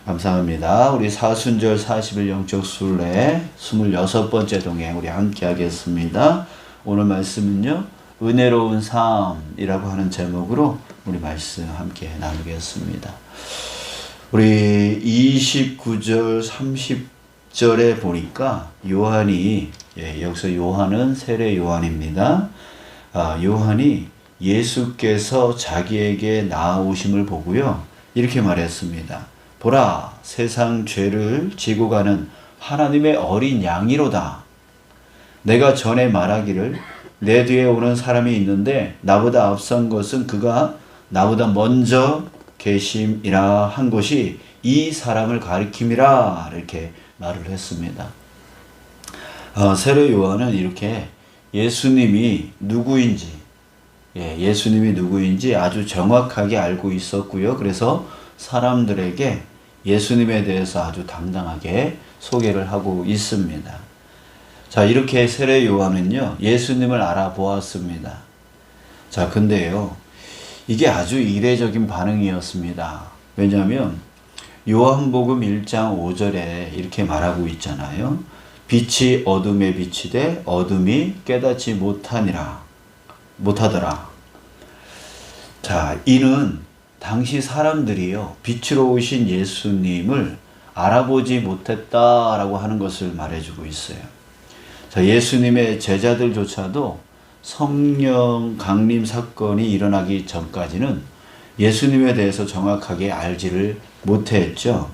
감사합니다. 우리 사순절 40일 영적 순례 26번째 동행 우리 함께 하겠습니다. 오늘 말씀은요. 은혜로운 삶이라고 하는 제목으로 우리 말씀 함께 나누겠습니다. 우리 29절 30절에 보니까 요한이 여기서 요한은 세례 요한입니다. 요한이 예수께서 자기에게 나아오심을 보고요. 이렇게 말했습니다. 보라, 세상 죄를 지고 가는 하나님의 어린 양이로다. 내가 전에 말하기를 내 뒤에 오는 사람이 있는데 나보다 앞선 것은 그가 나보다 먼저 계심이라 한 것이 이 사람을 가리킴이라 이렇게 말을 했습니다. 세례 요한은 이렇게 예수님이 누구인지 아주 정확하게 알고 있었고요. 그래서 사람들에게 예수님에 대해서 아주 당당하게 소개를 하고 있습니다. 자, 이렇게 세례 요한은요, 예수님을 알아보았습니다. 자, 근데요, 이게 아주 이례적인 반응이었습니다. 왜냐하면 요한복음 1장 5절에 이렇게 말하고 있잖아요. 빛이 어둠에 비치되 어둠이 깨닫지 못하더라. 자, 이는 당시 사람들이요, 빛으로 오신 예수님을 알아보지 못했다라고 하는 것을 말해주고 있어요. 자, 예수님의 제자들조차도 성령 강림 사건이 일어나기 전까지는 예수님에 대해서 정확하게 알지를 못했죠.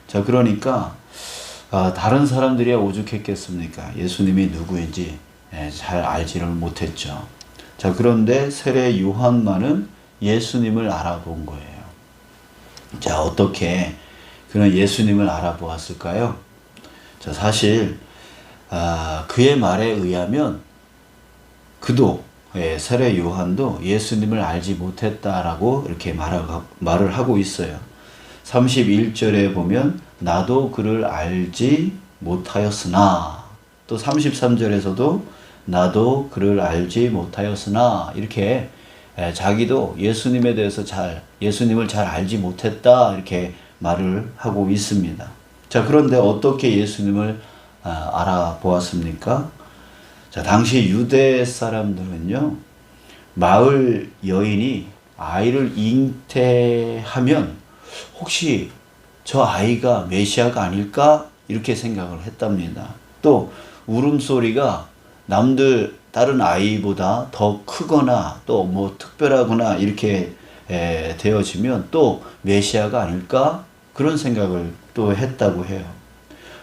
자, 그러니까 다른 사람들이 오죽했겠습니까? 예수님이 누구인지 잘 알지를 못했죠. 자, 그런데 세례 요한만은 예수님을 알아본 거예요. 자, 어떻게 그런 예수님을 알아보았을까요? 자, 사실 그의 말에 의하면 그도 세례 요한도 예수님을 알지 못했다라고 이렇게 말을 하고 있어요. 31절에 보면 나도 그를 알지 못하였으나, 또 33절에서도 나도 그를 알지 못하였으나, 이렇게 자기도 예수님에 대해서 예수님을 잘 알지 못했다 이렇게 말을 하고 있습니다. 자, 그런데 어떻게 예수님을 알아보았습니까? 자, 당시 유대 사람들은요, 마을 여인이 아이를 잉태하면 혹시 저 아이가 메시아가 아닐까 이렇게 생각을 했답니다. 또 울음소리가 다른 아이보다 더 크거나 또 뭐 특별하거나 이렇게 되어지면 또 메시아가 아닐까 그런 생각을 또 했다고 해요.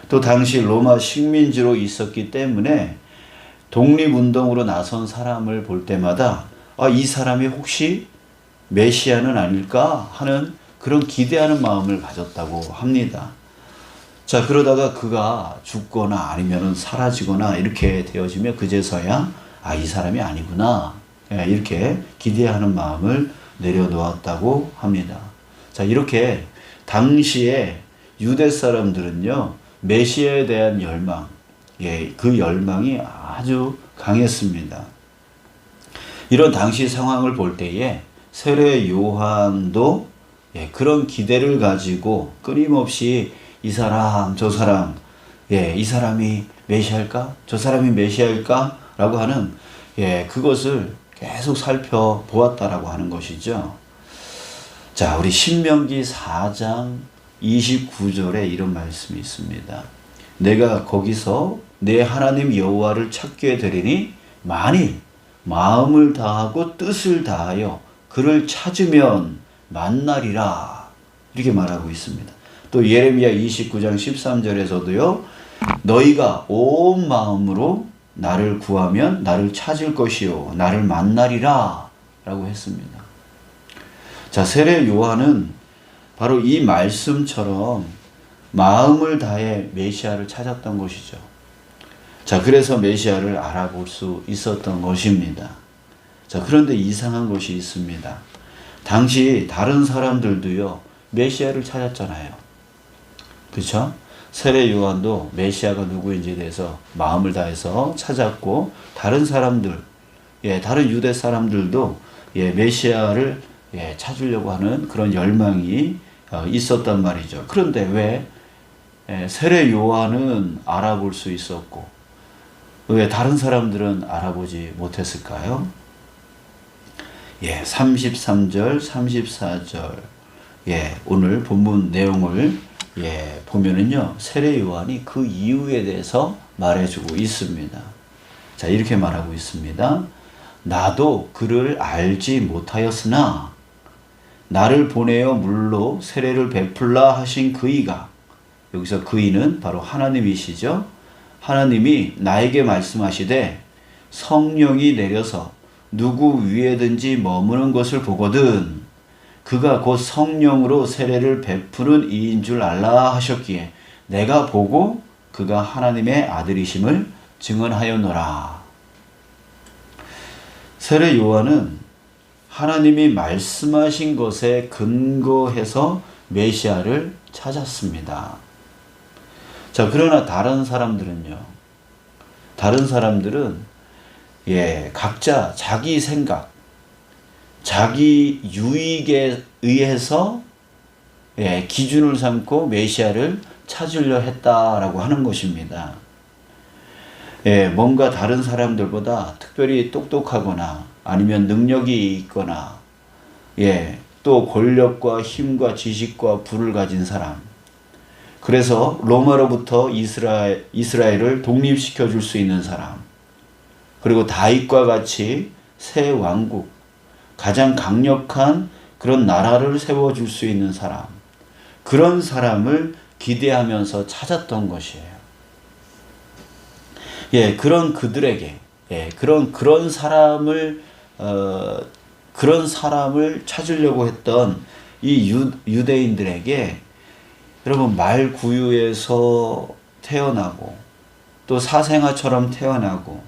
또 당시 로마 식민지로 있었기 때문에 독립운동으로 나선 사람을 볼 때마다 이 사람이 혹시 메시아는 아닐까 하는 그런 기대하는 마음을 가졌다고 합니다. 자, 그러다가 그가 죽거나 아니면 사라지거나 이렇게 되어지면 그제서야 이 사람이 아니구나 이렇게 기대하는 마음을 내려놓았다고 합니다. 자, 이렇게 당시에 유대 사람들은요, 메시아에 대한 열망, 그 열망이 아주 강했습니다. 이런 당시 상황을 볼 때에 세례 요한도 그런 기대를 가지고 끊임없이 이 사람, 저 사람, 이 사람이 메시아일까? 저 사람이 메시아일까? 라고 하는, 그것을 계속 살펴보았다라고 하는 것이죠. 자, 우리 신명기 4장 29절에 이런 말씀이 있습니다. 내가 거기서 내 하나님 여호와를 찾게 되리니 만일 마음을 다하고 뜻을 다하여 그를 찾으면 만나리라. 이렇게 말하고 있습니다. 또 예레미야 29장 13절에서도요. 너희가 온 마음으로 나를 구하면 나를 찾을 것이요 나를 만나리라 라고 했습니다. 자, 세례 요한은 바로 이 말씀처럼 마음을 다해 메시아를 찾았던 것이죠. 자, 그래서 메시아를 알아볼 수 있었던 것입니다. 자, 그런데 이상한 것이 있습니다. 당시 다른 사람들도요, 메시아를 찾았잖아요. 그렇죠? 세례 요한도 메시아가 누구인지에 대해서 마음을 다해서 찾았고, 다른 사람들, 다른 유대 사람들도 메시아를 찾으려고 하는 그런 열망이 있었단 말이죠. 그런데 왜 세례 요한은 알아볼 수 있었고 왜 다른 사람들은 알아보지 못했을까요? 33절, 34절 오늘 본문 내용을 보면은요, 세례 요한이 그 이유에 대해서 말해주고 있습니다. 자, 이렇게 말하고 있습니다. 나도 그를 알지 못하였으나 나를 보내어 물로 세례를 베풀라 하신 그이가, 여기서 그이는 바로 하나님이시죠. 하나님이 나에게 말씀하시되 성령이 내려서 누구 위에든지 머무는 것을 보거든 그가 곧 성령으로 세례를 베푸는 이인 줄 알라 하셨기에 내가 보고 그가 하나님의 아들이심을 증언하였노라. 세례 요한은 하나님이 말씀하신 것에 근거해서 메시아를 찾았습니다. 자, 그러나 다른 사람들은 각자 자기 생각, 자기 유익에 의해서 기준을 삼고 메시아를 찾으려 했다라고 하는 것입니다. 뭔가 다른 사람들보다 특별히 똑똑하거나 아니면 능력이 있거나 또 권력과 힘과 지식과 부를 가진 사람, 그래서 로마로부터 이스라엘을 독립시켜 줄 수 있는 사람, 그리고 다윗과 같이 새 왕국, 가장 강력한 그런 나라를 세워줄 수 있는 사람, 그런 사람을 기대하면서 찾았던 것이에요. 그런 그들에게, 그런 사람을 찾으려고 했던 이 유대인들에게, 여러분, 말구유에서 태어나고 또 사생아처럼 태어나고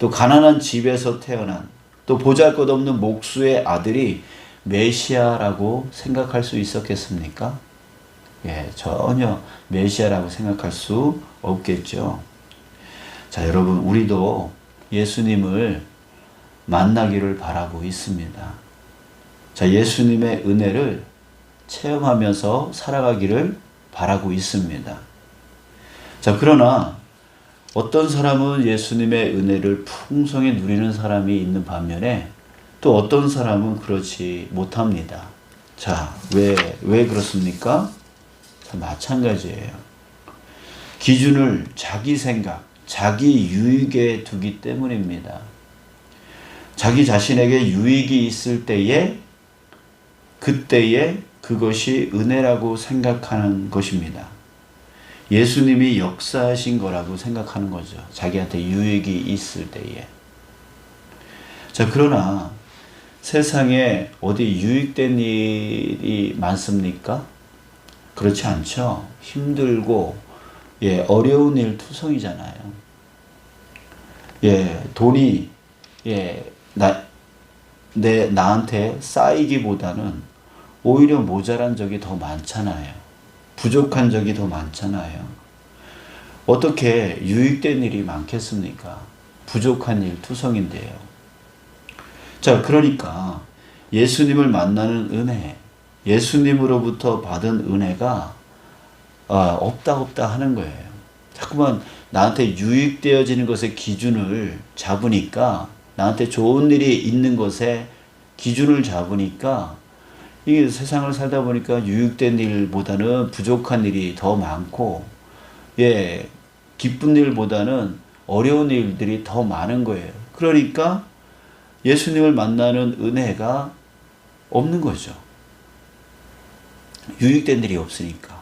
또 가난한 집에서 태어난 또 보잘것없는 목수의 아들이 메시아라고 생각할 수 있었겠습니까? 전혀 메시아라고 생각할 수 없겠죠. 자, 여러분, 우리도 예수님을 만나기를 바라고 있습니다. 자, 예수님의 은혜를 체험하면서 살아가기를 바라고 있습니다. 자, 그러나 어떤 사람은 예수님의 은혜를 풍성히 누리는 사람이 있는 반면에 또 어떤 사람은 그렇지 못합니다. 자, 왜 그렇습니까? 자, 마찬가지예요. 기준을 자기 생각, 자기 유익에 두기 때문입니다. 자기 자신에게 유익이 있을 때에, 그때에 그것이 은혜라고 생각하는 것입니다. 예수님이 역사하신 거라고 생각하는 거죠. 자기한테 유익이 있을 때에. 자, 그러나 세상에 어디 유익된 일이 많습니까? 그렇지 않죠. 힘들고 어려운 일 투성이잖아요. 돈이 나한테 쌓이기보다는 오히려 모자란 적이 더 많잖아요. 부족한 적이 더 많잖아요. 어떻게 유익된 일이 많겠습니까? 부족한 일 투성인데요. 자, 그러니까 예수님을 만나는 은혜, 예수님으로부터 받은 은혜가 없다 하는 거예요. 자꾸만 나한테 유익되어지는 것의 기준을 잡으니까, 나한테 좋은 일이 있는 것에 기준을 잡으니까, 이게 세상을 살다 보니까 유익된 일보다는 부족한 일이 더 많고, 기쁜 일보다는 어려운 일들이 더 많은 거예요. 그러니까 예수님을 만나는 은혜가 없는 거죠. 유익된 일이 없으니까,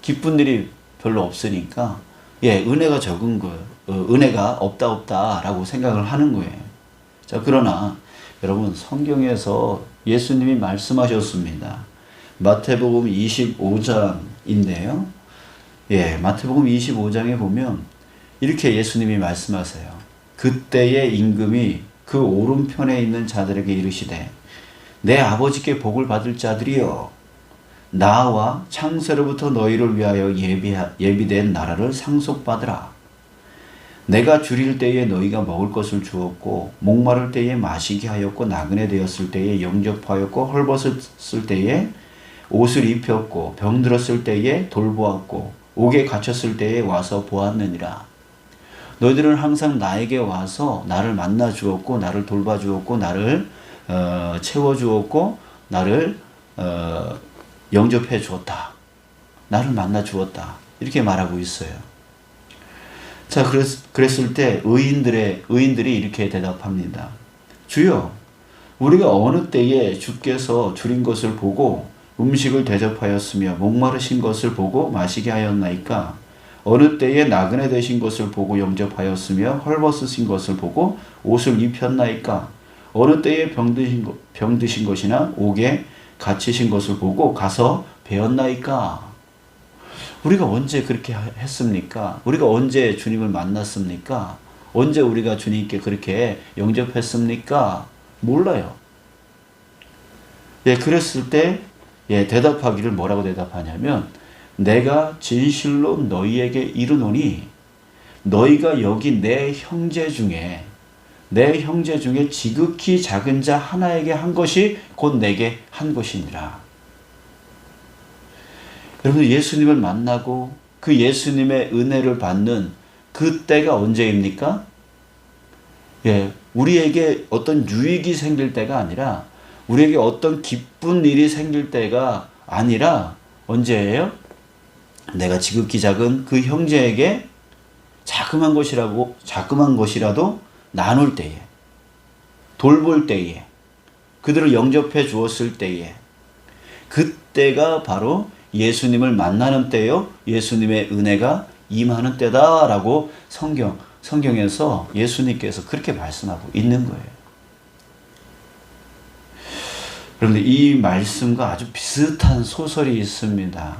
기쁜 일이 별로 없으니까, 은혜가 적은 거예요. 은혜가 없다라고 생각을 하는 거예요. 자, 그러나 여러분, 성경에서 예수님이 말씀하셨습니다. 마태복음 25장인데요. 마태복음 25장에 보면 이렇게 예수님이 말씀하세요. 그때의 임금이 그 오른편에 있는 자들에게 이르시되, 내 아버지께 복을 받을 자들이여, 나와 창세로부터 너희를 위하여 예비된 나라를 상속받으라. 내가 줄일 때에 너희가 먹을 것을 주었고, 목마를 때에 마시게 하였고, 나그네 되었을 때에 영접하였고, 헐벗었을 때에 옷을 입혔고 병들었을 때에 돌보았고 옥에 갇혔을 때에 와서 보았느니라. 너희들은 항상 나에게 와서 나를 만나 주었고 나를 돌봐 주었고 나를 채워 주었고 나를 영접해 주었다. 나를 만나 주었다. 이렇게 말하고 있어요. 자, 그랬을 때 의인들이 이렇게 대답합니다. 주여, 우리가 어느 때에 주께서 줄인 것을 보고 음식을 대접하였으며 목마르신 것을 보고 마시게 하였나이까? 어느 때에 나그네 되신 것을 보고 영접하였으며 헐벗으신 것을 보고 옷을 입혔나이까? 어느 때에 병드신 것이나 옥에 갇히신 것을 보고 가서 배웠나이까? 우리가 언제 그렇게 했습니까? 우리가 언제 주님을 만났습니까? 언제 우리가 주님께 그렇게 영접했습니까? 몰라요. 예, 그랬을 때 대답하기를 뭐라고 대답하냐면 내가 진실로 너희에게 이르노니 너희가 여기 내 형제 중에 지극히 작은 자 하나에게 한 것이 곧 내게 한 것이니라. 여러분, 예수님을 만나고 그 예수님의 은혜를 받는 그때가 언제입니까? 예, 우리에게 어떤 유익이 생길 때가 아니라 우리에게 어떤 기쁜 일이 생길 때가 아니라 언제예요? 내가 지극히 작은 그 형제에게 자그만 것이라도 나눌 때에, 돌볼 때에, 그들을 영접해 주었을 때에, 그때가 바로 예수님을 만나는 때요, 예수님의 은혜가 임하는 때다라고 성경에서 예수님께서 그렇게 말씀하고 있는 거예요. 그런데 이 말씀과 아주 비슷한 소설이 있습니다.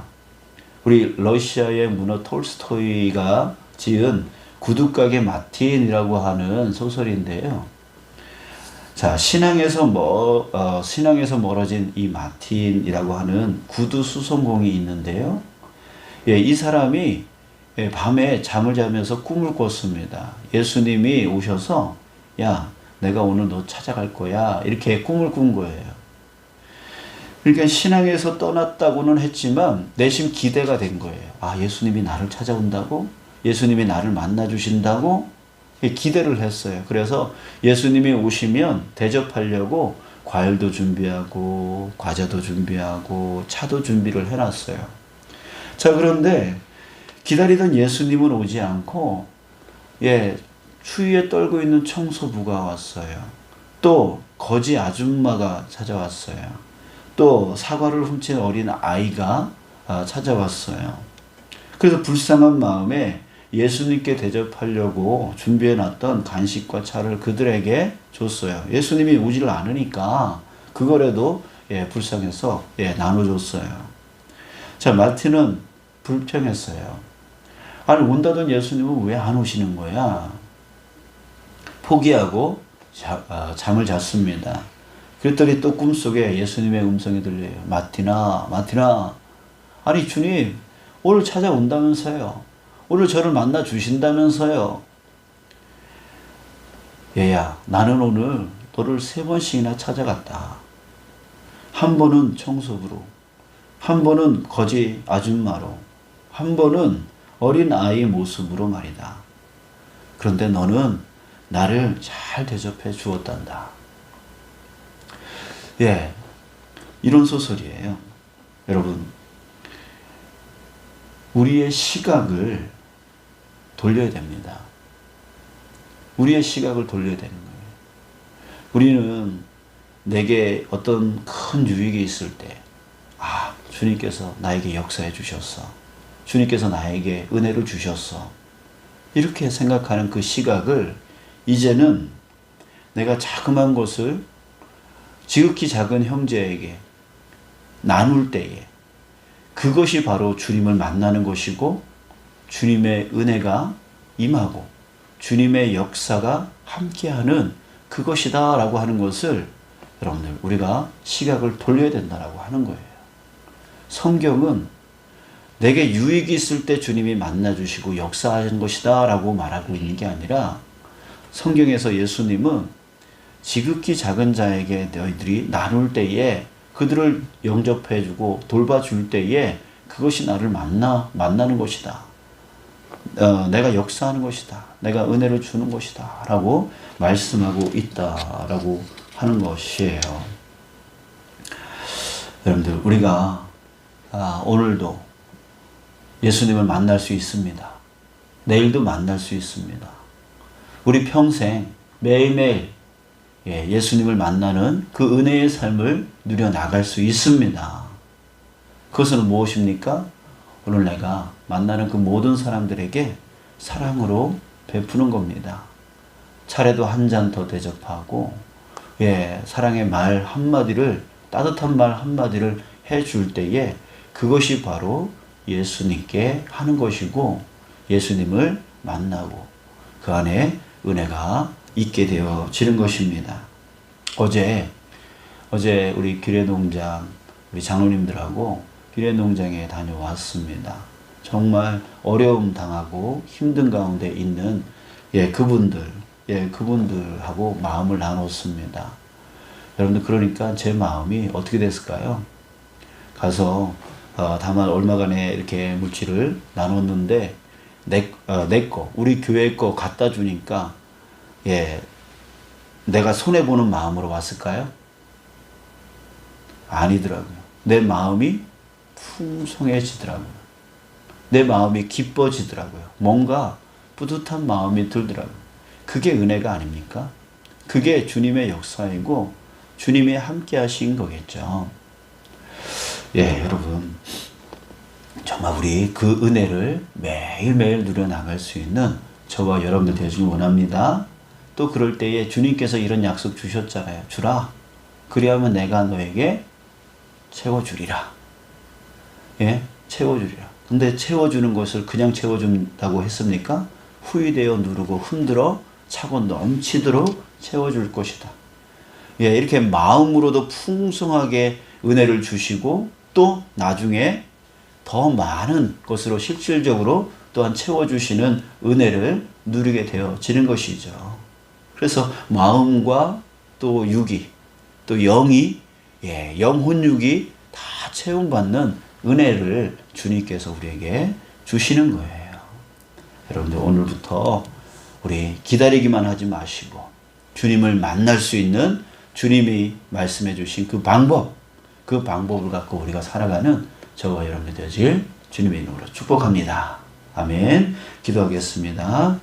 우리 러시아의 문어 톨스토이가 지은 구두가게 마틴이라고 하는 소설인데요. 자, 신앙에서 멀어진 이 마틴이라고 하는 구두 수송공이 있는데요. 예, 이 사람이 밤에 잠을 자면서 꿈을 꿨습니다. 예수님이 오셔서 야, 내가 오늘 너 찾아갈 거야. 이렇게 꿈을 꾼 거예요. 그러니까 신앙에서 떠났다고는 했지만 내심 기대가 된 거예요. 아, 예수님이 나를 찾아온다고? 예수님이 나를 만나 주신다고? 기대를 했어요. 그래서 예수님이 오시면 대접하려고 과일도 준비하고 과자도 준비하고 차도 준비를 해놨어요. 자, 그런데 기다리던 예수님은 오지 않고 추위에 떨고 있는 청소부가 왔어요. 또 거지 아줌마가 찾아왔어요. 또 사과를 훔친 어린 아이가 찾아왔어요. 그래서 불쌍한 마음에 예수님께 대접하려고 준비해놨던 간식과 차를 그들에게 줬어요. 예수님이 오지를 않으니까 그거라도 불쌍해서 나눠줬어요. 자, 마틴은 불평했어요. 아니, 온다던 예수님은 왜 안 오시는 거야? 포기하고 잠을 잤습니다. 그랬더니 또 꿈속에 예수님의 음성이 들려요. 마틴아, 마틴아. 아니, 주님, 오늘 찾아온다면서요. 오늘 저를 만나 주신다면서요. 얘야, 나는 오늘 너를 3번씩이나 찾아갔다. 한 번은 청소부로, 한 번은 거지 아줌마로, 한 번은 어린 아이 모습으로 말이다. 그런데 너는 나를 잘 대접해 주었단다. 예, 이런 소설이에요. 여러분, 우리의 시각을 돌려야 됩니다. 우리의 시각을 돌려야 되는 거예요. 우리는 내게 어떤 큰 유익이 있을 때, 아, 주님께서 나에게 역사해 주셨어. 주님께서 나에게 은혜를 주셨어. 이렇게 생각하는 그 시각을 이제는 내가 자그만 것을 지극히 작은 형제에게 나눌 때에 그것이 바로 주님을 만나는 것이고 주님의 은혜가 임하고 주님의 역사가 함께하는 그것이다 라고 하는 것을 여러분들 우리가 시각을 돌려야 된다라고 하는 거예요. 성경은 내게 유익이 있을 때 주님이 만나주시고 역사하는 것이다 라고 말하고 있는 게 아니라 성경에서 예수님은 지극히 작은 자에게 너희들이 나눌 때에 그들을 영접해주고 돌봐줄 때에 그것이 나를 만나는 것이다. 내가 역사하는 것이다. 내가 은혜를 주는 것이다. 라고 말씀하고 있다라고 하는 것이에요. 여러분들, 우리가 오늘도 예수님을 만날 수 있습니다. 내일도 만날 수 있습니다. 우리 평생 매일매일 예수님을 만나는 그 은혜의 삶을 누려나갈 수 있습니다. 그것은 무엇입니까? 오늘 내가 만나는 그 모든 사람들에게 사랑으로 베푸는 겁니다. 차례도 한 잔 더 대접하고, 사랑의 말 한마디를, 따뜻한 말 한마디를 해줄 때에 그것이 바로 예수님께 하는 것이고, 예수님을 만나고 그 안에 은혜가 있게 되어지는 것입니다. 어제 우리 규례농장, 우리 장로님들하고 규례농장에 다녀왔습니다. 정말 어려움 당하고 힘든 가운데 있는 그분들하고 마음을 나눴습니다. 여러분들, 그러니까 제 마음이 어떻게 됐을까요? 가서 다만 얼마간의 이렇게 물질을 나눴는데 우리 교회 거 갖다 주니까 내가 손해보는 마음으로 왔을까요? 아니더라고요. 내 마음이 풍성해지더라고요. 내 마음이 기뻐지더라고요. 뭔가 뿌듯한 마음이 들더라고요. 그게 은혜가 아닙니까? 그게 주님의 역사이고 주님이 함께 하신 거겠죠. 여러분, 정말 우리 그 은혜를 매일매일 누려나갈 수 있는 저와 여러분들 되시길 원합니다. 또 그럴 때에 주님께서 이런 약속 주셨잖아요. 주라. 그리하면 내가 너에게 채워주리라. 채워주리라. 근데 채워주는 것을 그냥 채워준다고 했습니까? 후이되어 누르고 흔들어 차고 넘치도록 채워줄 것이다. 이렇게 마음으로도 풍성하게 은혜를 주시고 또 나중에 더 많은 것으로 실질적으로 또한 채워주시는 은혜를 누리게 되어지는 것이죠. 그래서 마음과 또 육이, 또 영이, 영혼육이 다 채움받는 은혜를 주님께서 우리에게 주시는 거예요. 여러분들, 오늘부터 우리 기다리기만 하지 마시고 주님을 만날 수 있는 주님이 말씀해 주신 그 방법을 갖고 우리가 살아가는 저와 여러분들 되어질 주님의 이름으로 축복합니다. 아멘. 기도하겠습니다.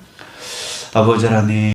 아버지 하나님,